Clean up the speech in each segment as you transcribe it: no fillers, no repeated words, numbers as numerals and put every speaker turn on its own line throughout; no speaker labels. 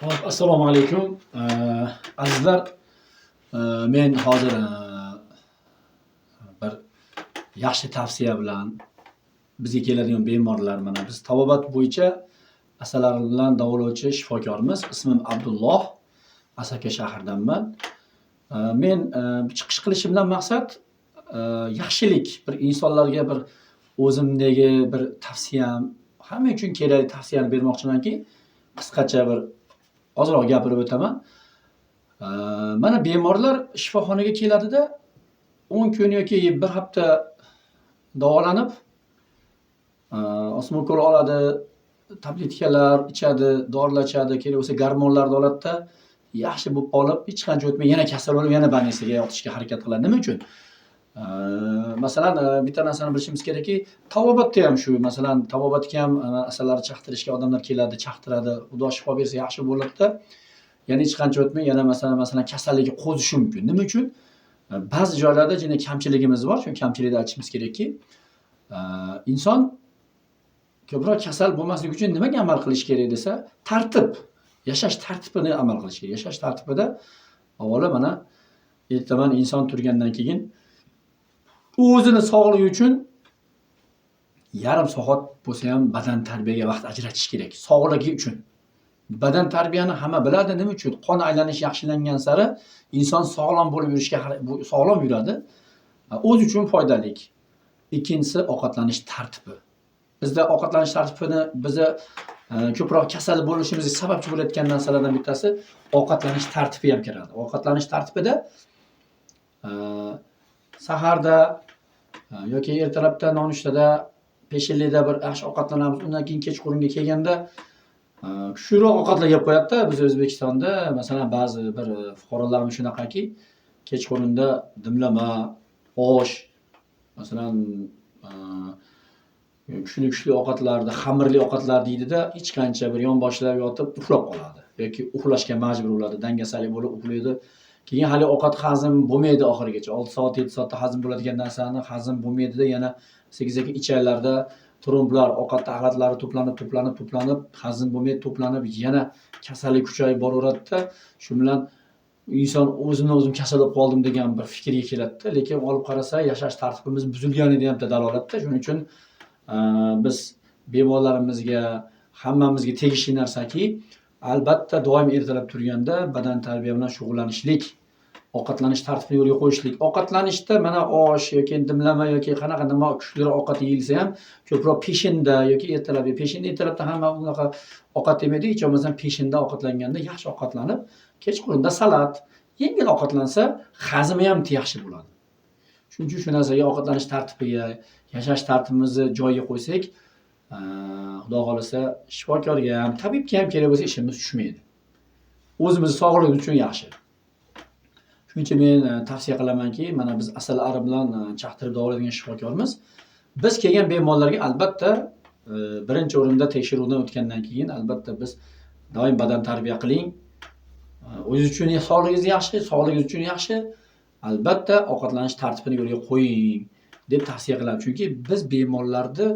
Hop, assalomu alaykum. Azizlar, men hozir bir yaxshi tavsiya bilan bizga keladigan bemorlar, mana biz tabobat bo'yicha asalari bilan davolovchi shifokorimiz. Ismim Abdulloh, Asaka shahridanman. Men chiqish qilishimdan maqsad yaxshilik, bir insonlarga bir o'zimdagi bir tavsiyam, hamma uchun kerakli tavsiyani bermoqchimanki, qisqacha bir ozroq gapirib o'taman. Mana bemorlar shifoxonaga keladida 10 kun yoki bir hafta davolanib, osmokol oladi, tabletkalar ichadi, dorilar ichadi, kerak bo'lsa gormonlarni oladida, yaxshi bo'lib qolib, hech qancha o'tmay yana kasal bo'lib, yana больницаga yotishga harakat qiladi. Nima uchun? Masalan, bitta narsani bilishimiz kerakki, tabobatda ham shu. Masalan, tabobatga ham asallarni chaqtirishga odamlar keladi, chaqtiradi. Xudo shifo bersa yaxshi bo'ladi-da. Yana hech qancha o'tmay yana masalan kasalligi qo'zishi mumkin. Nima uchun? Ba'zi joylarda jina kamchiligimiz bor. Shu kamchilikni aytishimiz kerakki, inson ko'proq kasal bo'lmasligi uchun nimaga amal qilish kerak desa, tartib, yashash tartibini amal qilish kerak. Yashash tartibida avvalo mana ertaman inson turgandan keyin o'zini sog'ligi uchun yarim soat bo'lsa ham badan tarbiyaga vaqt ajratish kerak. Sog'ligi uchun. Badan tarbiyani hamma biladi. Nima uchun? Qon aylanishi yaxshilangan sari inson sog'lom bo'lib yurishga sog'lom yuradi. O'z uchun foydali. Ikkinchisi ovqatlanish tartibi. Bizda ovqatlanish tartibini bizni ko'proq kasal bo'lishimizga sababchi bo'layotgan narsalardan bittasi ovqatlanish tartibi ham kiradi. Ovqatlanish tartibida saharda yoki ertalabda nonushtada, peshinlikda bir yaxshi ovqatlanamiz. Undan keyin kechqurunga kelganda kuchliroq ovqatlar yeb qo'yadi-da. Biz O'zbekistonda masalan ba'zi bir fuqarolarimiz shunaqaki, kechqurunda dimlama, osh, masalan kuchli ovqatlarda, xamirli ovqatlar deydida, hech qancha bir yonboshlab yotib uxlab qoladi yoki uxlashga majbur bo'ladi, dangasalik bo'lib uxlaydi. Keyin hali ovqat hazm bo'lmaydi oxirigacha. 6 soat, 7 soatda hazm bo'ladigan narsani hazm bo'lmaydida, yana 8 ichaylarda tromblar, ovqat axlatlari to'planib, hazm bo'lmaydi, to'planib, yana kasallik kuchayib boraveradida. Shu bilan inson o'zim kasal bo'lib qoldim degan bir fikrga keladi-da. Lekin olib qarasa, yashash tartibimiz buzilganiga ham dalolatda. Shuning uchun biz bemorlarimizga, hammamizga tegishli narsaki, albatta doim ertalab turganda badan tarbiya bilan shug'ullanishlik, ovqatlanish tartibini yo'lga qo'yishlik. Ovqatlanishda mana osh yoki dimlama yoki qanaqa nima kuchliroq ovqat yeyilsa ham ko'proq peshinda yoki ertalabga. Peshinda, ertalabda hamma unaqa ovqat yemaydi. Hech bo'lmasa peshinda ovqatlanganda yaxshi ovqatlanib, kechqurunda salat, yengil ovqatlansa, hazmi ham yaxshi bo'ladi. Shuning uchun shu narsaga ovqatlanish tartibiga, yashash tartibimizni joyiga qo'ysak, Xudo xolisa shifokorga ham, tabibga ham kerak bo'lsa ishimiz tushmaydi. O'zimiz sog'ligimiz uchun yaxshi. Shuning uchun men tavsiya qilamanki, mana biz asalari bilan chaqtirib davolaydigan shifokorimiz, biz kelgan bemorlarga albatta birinchi o'rinda tekshiruvdan o'tgandan keyin albatta biz doim badan tarbiya qiling. O'zingiz uchun sog'ligingiz yaxshi, sog'ligingiz uchun yaxshi. Albatta ovqatlanish tartibini yo'lga qo'ying deb tavsiya qilaman. Chunki biz bemorlarni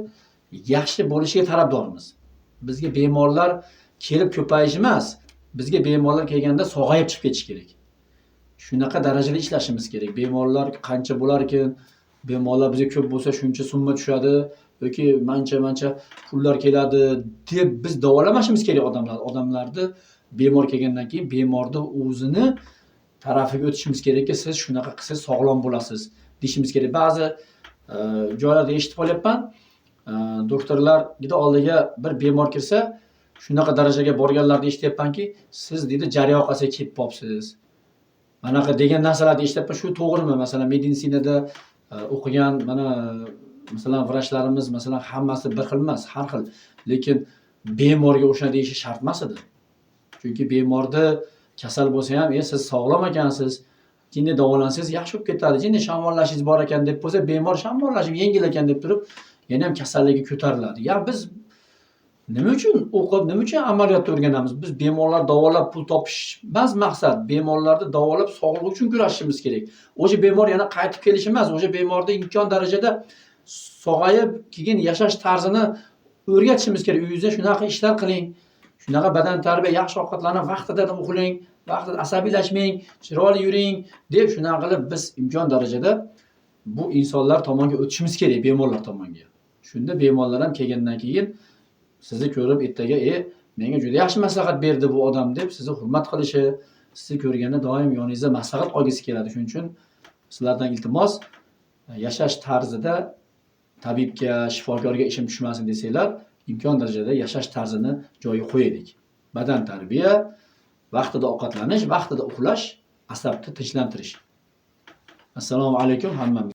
yaxshi bo'lishiga tarafdormiz. Bizga bemorlar kelib ko'payish emas, bizga bemorlar kelganda sog'ayib chiqib ketish kerak. Shunaqa darajada ishlashimiz kerak. Bemorlar qancha bo'lar ekan, bemorlar bizga ko'p bo'lsa shuncha summa tushadi yoki mancha pullar keladi deb biz davolamashimiz kerak odamlarni. Bemor kelgandan keyin bemorni o'zini tarafiga o'tishimiz kerakki, siz shunaqa qilsangiz sog'lom bo'lasiz deyishimiz kerak. Ba'zi joylarda eshitib qolyapman, doktorlar oldiga bir bemor kirsa, shunaqa darajaga borganlarni eshityapmanki, siz deydi jaryoqasiga kelib qolibsiz. Manaqa degan narsalarni eshityapman. Shu to'g'rimi? Masalan, meditsinada o'qigan mana masalan vrachlarimiz masalan hammasi bir xil emas, har xil. Lekin bemorga o'sha deyishi shart emas edi. Chunki bemorda kasal bo'lsa ham, siz sog'lom ekansiz, jinni davolansangiz yaxshi bo'lib ketadi. Jinni shamollashingiz bor ekan deb bo'lsa, bemor shamollashim yengil ekan deb turib, yana ham kasalligi ko'tariladi. Biz nima uchun o'qib, nima uchun amaliyotda o'rganamiz? Biz bemorlar davolab pul topish emas maqsad. Bemorlarni davolab sog'liq uchun kurashishimiz kerak. O'sha bemor yana qaytib kelishi emas, o'sha bemorda imkon darajada sog'ayib, keyin yashash tarzini o'rgatishimiz kerak. Uyingizda shunaqa ishlar qiling. Shunaqa badan tarbiya, yaxshi ovqatlanib, vaqtida uxlang, vaqtida asabiylashmang, chiroyli yuring deb shunaqa qilib biz imkon darajada bu insonlar tomonga o'tishimiz kerak, bemorlar tomonga. Shunda bemorlar ham kelgandan keyin sizni ko'rib ertaga, menga juda yaxshi maslahat berdi bu odam deb sizni hurmat qilishi, sizni ko'rganda doim yoningizda maslahat olgisi keladi. Shuning uchun sizlardan iltimos, yashash tarzida tabibga, shifokorga ishim tushmasin desanglar, imkon darajada yashash tarzini joyiga qo'yaylik. Badan tarbiya, vaqtida ovqatlanish, vaqtida uxlash, asabni tinchlantirish. Assalomu alaykum hammamizga.